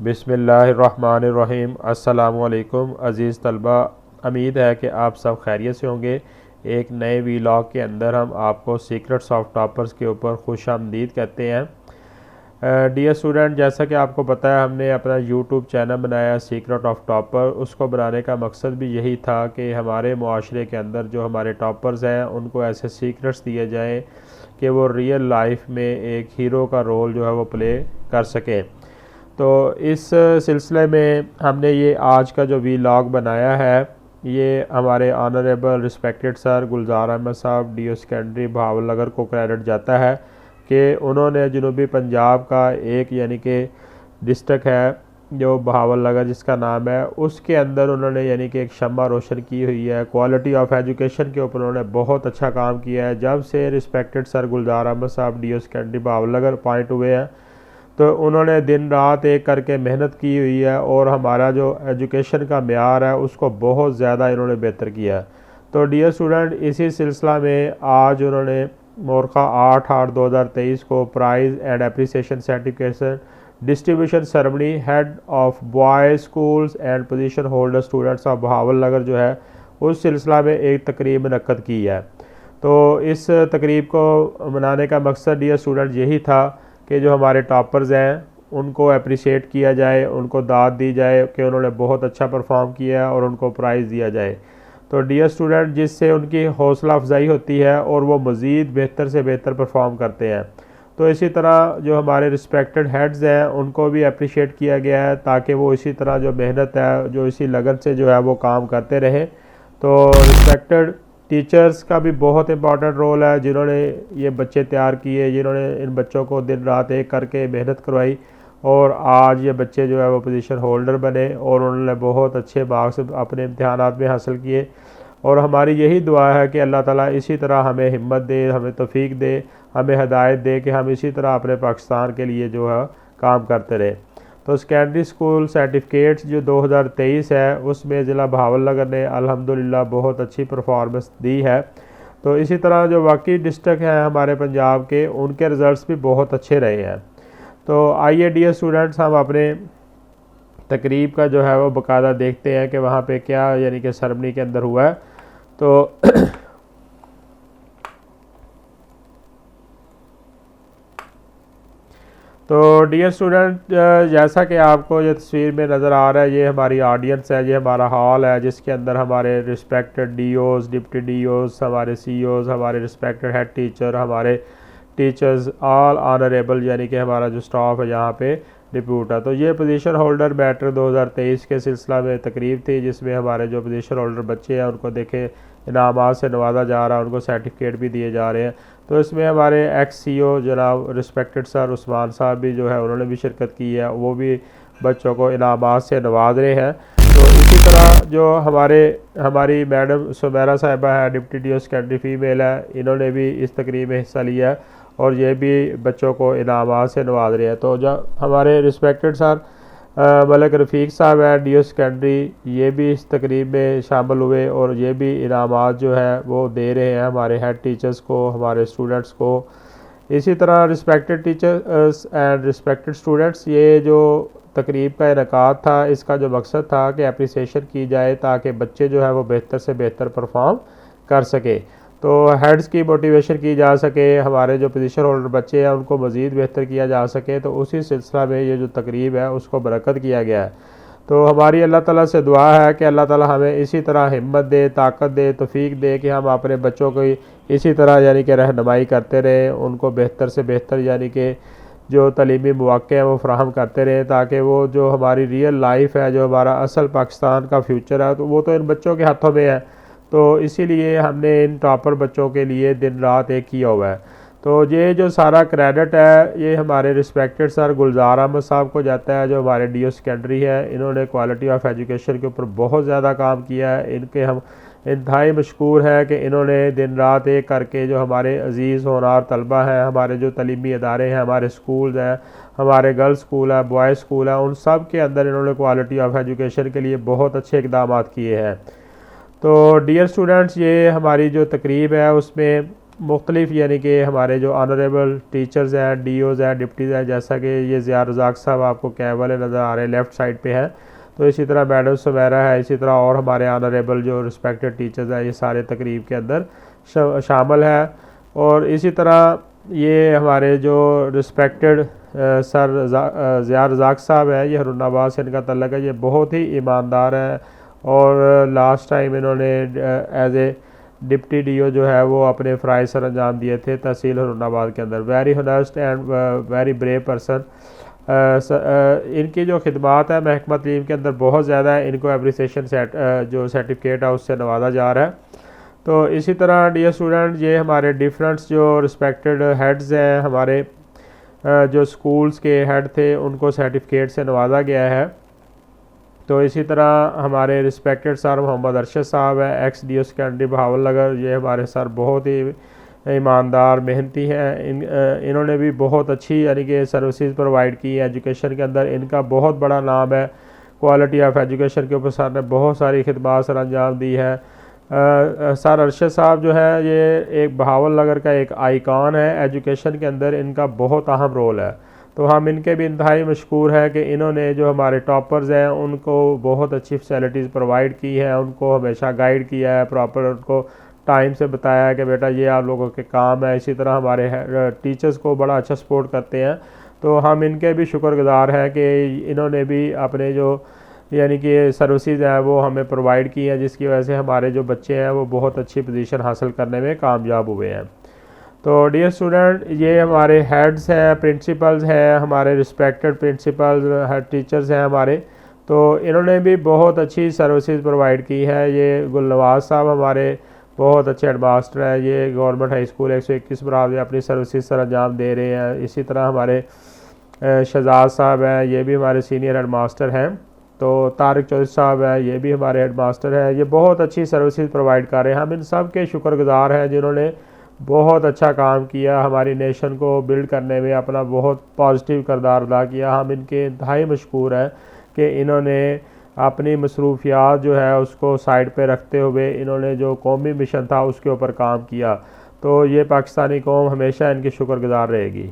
बिस्मिल्लाहिर्रहमानिर्रहीम। अस्सलामुअलैकुम अज़ीज़ तलबा, उम्मीद है कि आप सब खैरियत से होंगे। एक नए वीलॉग के अंदर हम आपको सीक्रेट्स ऑफ टॉपर्स के ऊपर खुशामदीद कहते हैं। डियर स्टूडेंट, जैसा कि आपको पता है हमने अपना यूट्यूब चैनल बनाया सीक्रेट ऑफ टॉपर। उसको बनाने का मकसद भी यही था कि हमारे मुआशरे के अंदर जो हमारे टॉपर्स हैं उनको ऐसे सीक्रेट्स दिए जाएँ कि वो रियल लाइफ में एक हीरो का रोल जो है वो प्ले कर सकें। तो इस सिलसिले में हमने ये आज का जो वीलॉग बनाया है ये हमारे ऑनरेबल रिस्पेक्टेड सर गुलजार अहमद साहब डी सेकेंडरी बहावलनगर को क्रेडिट जाता है कि उन्होंने जनूबी पंजाब का एक यानी कि डिस्ट्रिक्ट है जो बहावलनगर जिसका नाम है, उसके अंदर उन्होंने यानी कि एक शम्मा रोशन की हुई है। क्वालिटी ऑफ एजुकेशन के ऊपर उन्होंने बहुत अच्छा काम किया है। जब से रिस्पेक्टेड सर गुलजार अहमद साहब डी सेकेंडरी बहावलनगर अपॉइंट हुए हैं तो उन्होंने दिन रात एक करके मेहनत की हुई है और हमारा जो एजुकेशन का मेयार है उसको बहुत ज़्यादा इन्होंने बेहतर किया है। तो डियर स्टूडेंट, इसी सिलसिला में आज उन्होंने मोरखा 8/8/2023 को prize and appreciation certification distribution ceremony head of boys schools and position holder students of Bahawalnagar जो है उस सिलसिला में एक तकरीब मुनक्कद की है। तो इस तकरीब को मनाने का मकसद डियर स्टूडेंट यही था कि जो हमारे टॉपर्स हैं उनको अप्रिशिएट किया जाए, उनको दाद दी जाए कि उन्होंने बहुत अच्छा परफॉर्म किया है और उनको प्राइज़ दिया जाए। तो डियर स्टूडेंट, जिससे उनकी हौसला अफजाई होती है और वो मज़ीद बेहतर से बेहतर परफॉर्म करते हैं। तो इसी तरह जो हमारे रिस्पेक्टेड हेड्स हैं उनको भी अप्रिशिएट किया गया है ताकि वो इसी तरह जो मेहनत है जो इसी लगन से जो है वो काम करते रहे। तो रिस्पेक्टेड टीचर्स का भी बहुत इंपॉर्टेंट रोल है जिन्होंने ये बच्चे तैयार किए, जिन्होंने इन बच्चों को दिन रात एक करके मेहनत करवाई और आज ये बच्चे जो है वो पोजीशन होल्डर बने और उन्होंने बहुत अच्छे मार्क्स अपने इम्तिहानात में हासिल किए। और हमारी यही दुआ है कि अल्लाह ताला इसी तरह हमें हिम्मत दे, हमें तौफीक दे, हमें हदायत दे कि हम इसी तरह अपने पाकिस्तान के लिए जो है काम करते रहें। तो सेकेंडरी स्कूल सर्टिफिकेट्स जो 2023 है उसमें ज़िला बहावलनगर ने अल्हम्दुलिल्लाह बहुत अच्छी परफॉर्मेंस दी है। तो इसी तरह जो बाकी डिस्ट्रिक्ट हैं हमारे पंजाब के उनके रिज़ल्ट्स भी बहुत अच्छे रहे हैं। तो आइए डियर स्टूडेंट्स, हम अपने तकरीब का जो है वो बाकायदा देखते हैं कि वहाँ पे क्या यानी कि सेरेमनी के अंदर हुआ है। तो तो डियर स्टूडेंट, जैसा कि आपको ये तस्वीर में नज़र आ रहा है ये हमारी ऑडियंस है, ये हमारा हॉल है जिसके अंदर हमारे रिस्पेक्टेड डीओज़, डिप्टी डीओज़, हमारे सीईओज़, हमारे रिस्पेक्टेड हेड टीचर, हमारे टीचर्स ऑल ऑनरेबल यानी कि हमारा जो स्टाफ है यहाँ पे डिप्यूट है। तो ये पोजीशन होल्डर मैटर 2023 के सिलसिला में तकरीब थी जिसमें हमारे जो पोजीशन होल्डर बच्चे हैं उनको देखे इनामात से नवाजा जा रहा है, उनको सर्टिफिकेट भी दिए जा रहे हैं। तो इसमें हमारे एक्स सीईओ जनाब रिस्पेक्टेड सर उस्मान साहब भी जो है उन्होंने भी शिरकत की है, वो भी बच्चों को इनामात से नवाज रहे हैं। तो इसी तरह जो हमारी मैडम सुमेरा साहिबा है, डिप्टी डी सेकेंडरी फीमेल है, इन्होंने भी इस तकरीब में हिस्सा लिया है और ये भी बच्चों को इनामात से नवाज रहे हैं। तो जब हमारे रिस्पेक्टेड सर मलिक रफ़ीक साहब हैं डी सेकेंडरी, ये भी इस तकरीब में शामिल हुए और ये भी इनामात जो है वो दे रहे हैं हमारे हेड टीचर्स को, हमारे स्टूडेंट्स को। इसी तरह respected teachers and respected students, ये जो तकरीब का इनकाद था इसका जो मकसद था कि अप्रिसिएशन की जाए ताकि बच्चे जो है वो बेहतर से बेहतर परफॉर्म कर सके। तो हेड्स की मोटिवेशन की जा सके, हमारे जो पोजीशन होल्डर बच्चे हैं उनको मज़ीद बेहतर किया जा सके। तो उसी सिलसिला में ये जो तकरीब है उसको बरकत किया गया है। तो हमारी अल्लाह ताला से दुआ है कि अल्लाह ताला हमें इसी तरह हिम्मत दे, ताकत दे, तौफीक दे कि हम अपने बच्चों को इसी तरह यानी कि रहनुमाई करते रहें, उनको बेहतर से बेहतर यानी कि जो तलीमी मौक़े हैं वो फ़राहम करते रहें ताकि वो जो हमारी रियल लाइफ है, जो हमारा असल पाकिस्तान का फ्यूचर है, तो वो तो इन बच्चों के हाथों में है। तो इसीलिए हमने इन टॉपर बच्चों के लिए दिन रात एक किया हुआ है। तो ये जो सारा क्रेडिट है ये हमारे रिस्पेक्टेड सर गुलजार अहमद साहब को जाता है जो हमारे डी सेकेंडरी है। इन्होंने क्वालिटी ऑफ एजुकेशन के ऊपर बहुत ज़्यादा काम किया है। इनके हम इंतहाई मशकूर है कि इन्होंने दिन रात एक करके जो हमारे अजीज़ होनार तलबा हैं, हमारे जो तलीमी अदारे हैं, हमारे स्कूल्स हैं, हमारे गर्ल्स स्कूल है, बॉयज़ स्कूल है, उन सब के अंदर इन्होंने क्वालिटी ऑफ एजुकेशन के लिए बहुत अच्छे इक़दाम किए हैं। तो डियर स्टूडेंट्स, ये हमारी जो तकरीब है उसमें मुख्तलिफ यानी कि हमारे जो ऑनरेबल टीचर्स हैं, डीओज़ हैं, डिप्टीज़ हैं, जैसा कि ये ज़िया रज़ाक साहब आपको कैब वाले नज़र आ रहे हैं लेफ़्ट साइड पे हैं। तो इसी तरह मैडम सुमेरा है, इसी तरह और हमारे ऑनरेबल जो रिस्पेक्टेड टीचर्स हैं, ये सारे तकरीब के अंदर शामिल है। और इसी तरह ये हमारे जो रिस्पेक्टेड सर ज़िया रज़ाक साहब है, ये हरूनाबाद से इनका तल्लक है। ये बहुत ही ईमानदार है और लास्ट टाइम इन्होंने एज ए डिप्टी डीओ जो है वो अपने फ़राइज़ सर अंजाम दिए थे तहसील हरूनाबाद के अंदर। Very honest and very brave person. इनकी जो खिदमात है महकमा तलीम के अंदर बहुत ज़्यादा है। इनको एप्रिसिएशन जो सर्टिफिकेट है उससे नवाजा जा रहा है। तो इसी तरह डियर स्टूडेंट, ये हमारे डिफरेंट जो रिस्पेक्टेड हेड्स हैं, हमारे जो स्कूल्स के हेड थे उनको सर्टिफिकेट से नवाजा गया है। तो इसी तरह हमारे रिस्पेक्टेड सर मोहम्मद अरशद साहब है, ex D O secondary Bahawal Nagar. ये हमारे सर बहुत ही ईमानदार मेहनती हैं। इन्होंने भी बहुत अच्छी यानी कि सर्विसेज प्रोवाइड की है एजुकेशन के अंदर। इनका बहुत बड़ा नाम है क्वालिटी ऑफ एजुकेशन के ऊपर। सर ने बहुत सारी खिदमत सर अंजाम दी है। सर अरशद साहब जो है ये एक बहावल नगर का एक आइकॉन है एजुकेशन के अंदर। इनका बहुत अहम रोल है। तो हम इनके भी इंतहाई मशकूर हैं कि इन्होंने जो हमारे टॉपर्स हैं उनको बहुत अच्छी फैसिलिटीज़ प्रोवाइड की है, उनको हमेशा गाइड किया है, प्रॉपर उनको टाइम से बताया है कि बेटा ये आप लोगों के काम है। इसी तरह हमारे टीचर्स को बड़ा अच्छा सपोर्ट करते हैं। तो हम इनके भी शुक्रगुजार हैं कि इन्होंने भी अपने जो यानी कि सर्विसेज हैं वो हमें प्रोवाइड की हैं, जिसकी वजह से हमारे जो बच्चे हैं वो बहुत अच्छी पोजीशन हासिल करने में कामयाब हुए हैं। तो डियर स्टूडेंट, ये हमारे हेड्स हैं, प्रिंसिपल्स हैं, हमारे रिस्पेक्टेड प्रिंसिपल्स हेड टीचर्स हैं हमारे। तो इन्होंने भी बहुत अच्छी सर्विसेज प्रोवाइड की है। ये गुलनवाज साहब हमारे बहुत अच्छे हेडमास्टर हैं। ये गवर्नमेंट हाई स्कूल 121 बराबर में अपनी सर्विसेज सर अंजाम दे रहे हैं। इसी तरह हमारे शहजाद साहब हैं, ये भी हमारे सीनियर हेडमास्टर हैं। तो तारिक चौधरी साहब हैं, ये भी हमारे हेडमास्टर हैं। ये बहुत अच्छी सर्विसेज प्रोवाइड कर रहे हैं। हम इन सब के शुक्रगुजार हैं जिन्होंने बहुत अच्छा काम किया, हमारी नेशन को बिल्ड करने में अपना बहुत पॉजिटिव किरदार अदा किया। हम इनके इंतहाई मशकूर हैं कि इन्होंने अपनी मसरूफियात जो है उसको साइड पे रखते हुए इन्होंने जो कौमी मिशन था उसके ऊपर काम किया। तो ये पाकिस्तानी कौम हमेशा इनकी शुक्रगुजार रहेगी।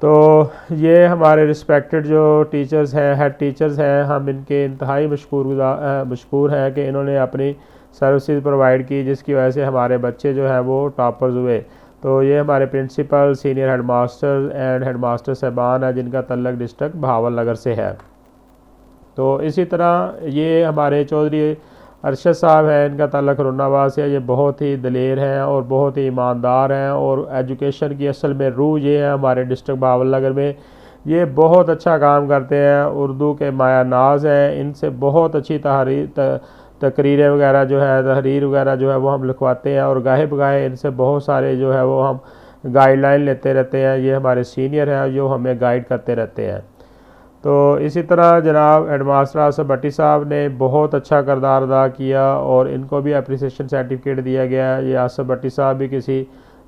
तो ये हमारे रिस्पेक्टेड जो टीचर्स हैं, हेड टीचर्स हैं, हम इनके इंतहाई मशकूर हैं कि इन्होंने अपनी सर्विसेज प्रोवाइड की, जिसकी वजह से हमारे बच्चे जो हैं वो टॉपर्स हुए। तो ये हमारे principal, senior headmaster and headmaster साहबान हैं जिनका तल्लक डिस्ट्रिक्ट बहावल नगर से है। तो इसी तरह ये हमारे चौधरी अरशद साहब हैं, इनका ताल्लुक हरूनाबाद से है। ये बहुत ही दलेर हैं और बहुत ही ईमानदार हैं और एजुकेशन की असल में रूह ये है हमारे डिस्ट्रिक्ट बहावल नगर में। ये बहुत अच्छा काम करते हैं, उर्दू के माया नाज हैं। इनसे बहुत अच्छी तकरीरें वगैरह जो है, तहरीर वगैरह जो है वो हम लिखवाते हैं और गाहे बगाहे इनसे बहुत सारे जो है वो हम गाइडलाइन लेते रहते हैं। ये हमारे सीनियर हैं जो हमें गाइड करते रहते हैं। तो इसी तरह जनाब हेडमास्टर आसफ भट्टी साहब ने बहुत अच्छा किरदार अदा किया और इनको भी अप्रिसिएशन सर्टिफिकेट दिया गया है। ये आसफ भट्टी साहब भी किसी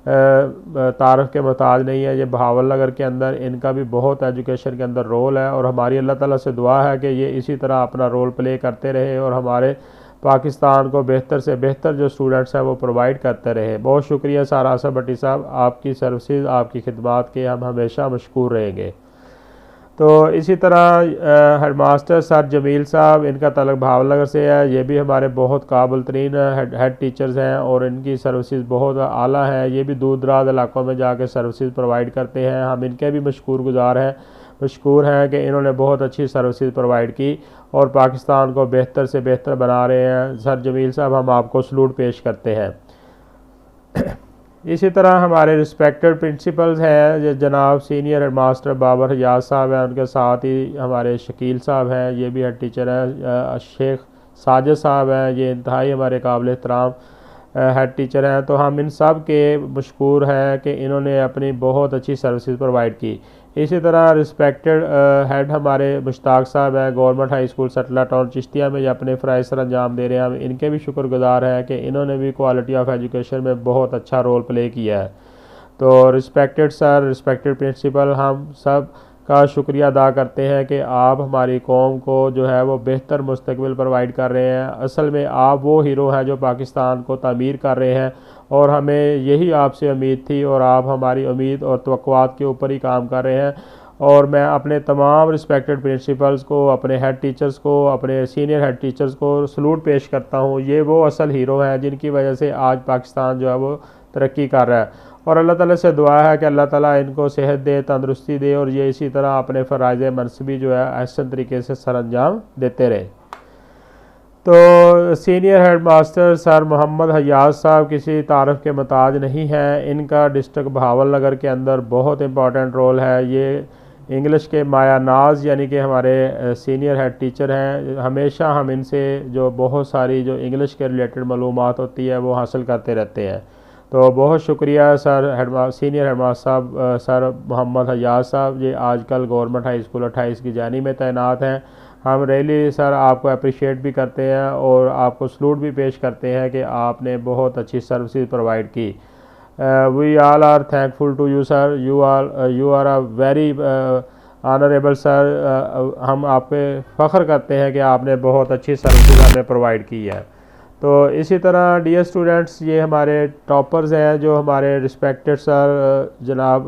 तारफ़ के मोहताज नहीं है। ये बहावल नगर के अंदर इनका भी बहुत एजुकेशन के अंदर रोल है और हमारी अल्लाह ताला से दुआ है कि ये इसी तरह अपना रोल प्ले करते रहे और हमारे पाकिस्तान को बेहतर से बेहतर जो स्टूडेंट्स हैं वो प्रोवाइड करते रहे। बहुत शुक्रिया सर आसफ भट्टी साहब, आपकी सर्विसेज, आपकी खिदमत के हम हमेशा मशकूर रहेंगे। तो इसी तरह हेडमास्टर सर जमील साहब, इनका ताल्लुक बहावल नगर से है। ये भी हमारे बहुत काबिल तरीन हेड टीचर्स हैं और इनकी सर्विसेज बहुत आला है। ये भी दूर दराज इलाकों में जाके सर्विसेज प्रोवाइड करते हैं। हम इनके भी मशकूर हैं कि इन्होंने बहुत अच्छी सर्विसेज प्रोवाइड की और पाकिस्तान को बेहतर से बेहतर बना रहे हैं। सर जमील साहब, हम आपको सलूट पेश करते हैं। इसी तरह हमारे रिस्पेक्टेड प्रिंसिपल्स हैं जनाब सीनियर हेडमास्टर बाबर हजाज साहब हैं, उनके साथ ही हमारे शकील साहब हैं, ये भी हेड टीचर हैं। शेख साजिद साहब हैं, ये इंतहाई हमारे काबिल एहतराम हेड टीचर हैं। तो हम इन सब के मशकूर हैं कि इन्होंने अपनी बहुत अच्छी सर्विसेज प्रोवाइड की। इसी तरह रिस्पेक्टेड हेड हमारे मुश्ताक साहब हैं, government high school satellite town Chishtian में अपने फ़राइज़ सर अंजाम दे रहे हैं। हम इनके भी शुक्रगुजार हैं कि इन्होंने भी क्वालिटी ऑफ एजुकेशन में बहुत अच्छा रोल प्ले किया है। तो रिस्पेक्टेड सर, रिस्पेक्टेड प्रिंसिपल, हम सब का शुक्रिया अदा करते हैं कि आप हमारी कौम को जो है वो बेहतर मुस्तकबिल प्रोवाइड कर रहे हैं। असल में आप वो हीरो हैं जो पाकिस्तान को तामीर कर रहे हैं और हमें यही आपसे उम्मीद थी और आप हमारी उम्मीद और तवक्कुआत के ऊपर ही काम कर रहे हैं। और मैं अपने तमाम रिस्पेक्टेड प्रिंसिपल्स को, अपने हेड टीचर्स को, अपने सीनियर हेड टीचर्स को सलूट पेश करता हूँ। ये वो असल हीरो हैं जिनकी वजह से आज पाकिस्तान जो है वो तरक्की कर रहा है। और अल्लाह ताला से दुआ है कि अल्लाह ताला इनको सेहत दे, तंदरुस्ती दे और ये इसी तरह अपने फ़राइज़ मनसबी जो है अहसन तरीके से सर अंजाम देते रहे। तो senior head master sir Mohammad Hayaz साहब किसी तारफ़ के मोहताज नहीं हैं। इनका डिस्ट्रिक्ट बहावल नगर के अंदर बहुत इंपॉर्टेंट रोल है। ये इंग्लिश के माया नाज यानी कि हमारे सीनियर हेड टीचर हैं। हमेशा हम इनसे जो बहुत सारी जो इंग्लिश के रिलेटेड मालूमात होती है वो हासिल करते रहते हैं। तो बहुत शुक्रिया सर सीनियर हेड मास्टर साहब सर मोहम्मद हयाज साहब। ये आजकल गवर्नमेंट हाई स्कूल 28 की जानी में तैनात हैं। हम रियली सर आपको अप्रिशिएट भी करते हैं और आपको सलूट भी पेश करते हैं कि आपने बहुत अच्छी सर्विसेज प्रोवाइड की। We all are thankful to you sir. You are a very honourable sir. हम आप पे फ़ख्र करते हैं कि आपने बहुत अच्छी सर्विसेज हमें प्रोवाइड की है। तो इसी तरह डियर स्टूडेंट्स, ये हमारे टॉपर्स हैं जो हमारे रिस्पेक्टेड सर जनाब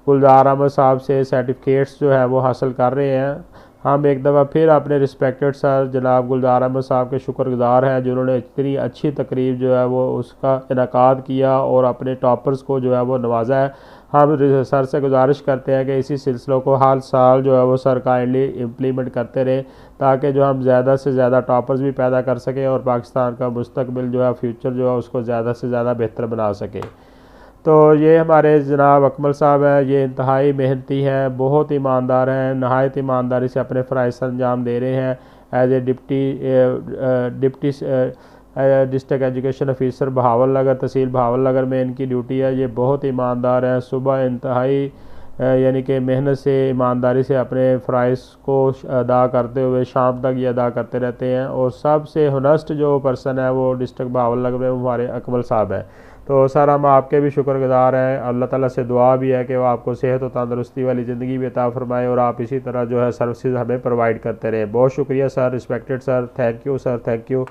गुलजार अहमद साहब से सर्टिफिकेट्स जो है वो हासिल कर रहे हैं। हम एक दफ़ा फिर अपने रिस्पेक्टेड सर जनाब गुलजार अहमद साहब के शुक्रगुजार हैं जिन्होंने इतनी अच्छी तकरीब जो है वो उसका इनेकाद किया और अपने टॉपर्स को जो है वो नवाजा है। हम सर से गुजारिश करते हैं कि इसी सिलसिलों को हर साल जो है वो सर काइंडली इम्प्लीमेंट करते रहें ताकि जो हम ज़्यादा से ज़्यादा टॉपर्स भी पैदा कर सकें और पाकिस्तान का मुस्तकबिल जो है फ्यूचर जो है उसको ज़्यादा से ज़्यादा बेहतर बना सकें। तो ये हमारे जनाब अकमल साहब हैं, ये इंतहाई मेहनती हैं, बहुत ईमानदार हैं, नहायत ईमानदारी से अपने फ़राइज़ अंजाम दे रहे हैं। As a deputy district education officer Bahawal Nagar, tehsil Bahawal Nagar में इनकी ड्यूटी है। ये बहुत ईमानदार हैं। सुबह इंतहाई यानी कि मेहनत से, ईमानदारी से अपने फ़राइज़ को अदा करते हुए शाम तक ये अदा करते रहते हैं। और सबसे हॉनेस्ट जो पर्सन है वो डिस्ट्रिक्ट बहावल नगर में हमारे अकमल साहब हैं। तो सर हम आपके भी शुक्रगुजार हैं। अल्लाह ताला से दुआ भी है कि वो आपको सेहत और तंदरुस्ती वाली ज़िंदगी भी अता फरमाए और आप इसी तरह जो है सर्विसेज हमें प्रोवाइड करते रहें। बहुत शुक्रिया sir, respected sir, thank you sir, thank you.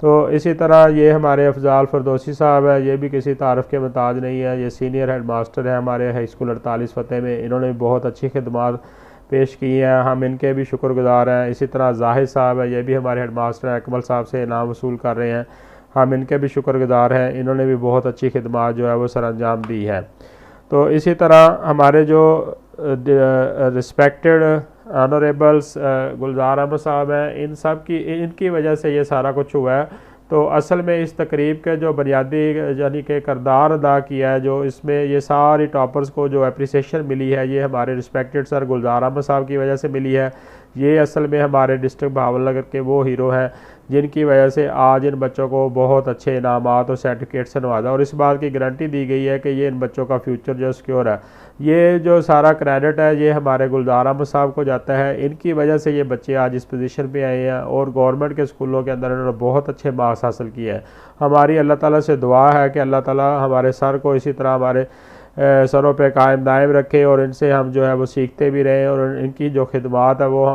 तो इसी तरह ये हमारे अफजाल फरदौसी साहब है, ये भी किसी तारफ़ के मोहताज नहीं है। ये सीनियर हेड मास्टर है हमारे हाई स्कूल 48 फतेह में। इन्होंने बहुत अच्छी खिदमत पेश की हैं, हम इनके भी शुक्रगुजार हैं। इसी तरह जाहिद साहब है, ये भी हमारे हेड मास्टर हैं, अकमल साहब से इनाम वसूल कर रहे हैं, हम इनके भी शुक्रगुजार हैं। इन्होंने भी बहुत अच्छी खिदमत जो है वो सर अंजाम दी है। तो इसी तरह हमारे जो रिस्पेक्टेड ऑनरेबल्स गुलजार अहमद साहब हैं, इनकी वजह से ये सारा कुछ हुआ है। तो असल में इस तकरीब के जो बुनियादी यानी कि किरदार अदा किया है, जो इसमें ये सारी टॉपर्स को जो अप्रिसिएशन मिली है, ये हमारे रिस्पेक्टेड सर गुलजार अहमद साहब की वजह से मिली है। ये असल में हमारे डिस्ट्रिक्ट बहावल नगर के वो हीरो हैं जिनकी वजह से आज इन बच्चों को बहुत अच्छे इनामात और सर्टिफिकेट से नवाजा और इस बात की गारंटी दी गई है कि ये इन बच्चों का फ्यूचर जो सिक्योर है। ये जो सारा क्रेडिट है ये हमारे गुलजार अहमद साहब को जाता है। इनकी वजह से ये बच्चे आज इस पोजीशन पे आए हैं और गवर्नमेंट के स्कूलों के अंदर इन्होंने बहुत अच्छे मार्क्स हासिल किए हैं। हमारी अल्लाह ताला से दुआ है कि अल्लाह ताला हमारे सर को इसी तरह हमारे सरों पे कायम दायम रखे और इनसे हम जो है वो सीखते भी रहें और इनकी जो खिदमत है वो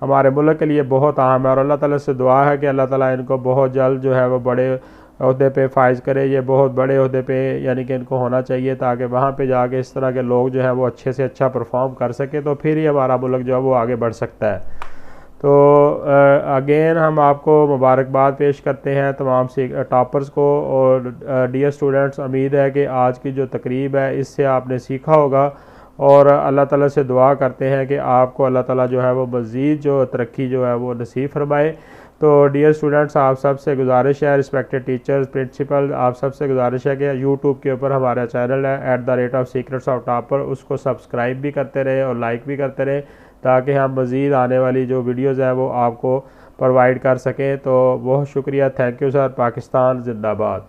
हमारे मुल्क के लिए बहुत अहम है। और अल्लाह ताला से दुआ है कि अल्लाह ताला इनको बहुत जल्द जो है वो बड़े अहदे पे फाइज करे। ये बहुत बड़े अहदे पे यानी कि इनको होना चाहिए ताकि वहाँ पे जाके इस तरह के लोग जो है वो अच्छे से अच्छा परफॉर्म कर सके, तो फिर ही हमारा मुल्क जो है वो आगे बढ़ सकता है। तो अगेन हम आपको मुबारकबाद पेश करते हैं तमाम टॉपर्स को। और डियर स्टूडेंट्स, उम्मीद है कि आज की जो तकरीब है इससे आपने सीखा होगा और अल्लाह ताला से दुआ करते हैं कि आपको अल्लाह ताला जो है वो मज़ीद जो तरक्की जो है वो नसीब फरमाए। तो डियर स्टूडेंट्स, आप सब से गुजारिश है, रिस्पेक्टेड टीचर्स, प्रिंसिपल, आप सब से गुजारिश है कि यूट्यूब के ऊपर हमारा चैनल है @सीक्रेट्स ऑफ टॉपर, उसको सब्सक्राइब भी करते रहें और लाइक भी करते रहें ताकि हम मज़ीद आने वाली जो वीडियोज़ हैं वो आपको प्रोवाइड कर सकें। तो बहुत शुक्रिया, थैंक यू सर। पाकिस्तान जिंदाबाद।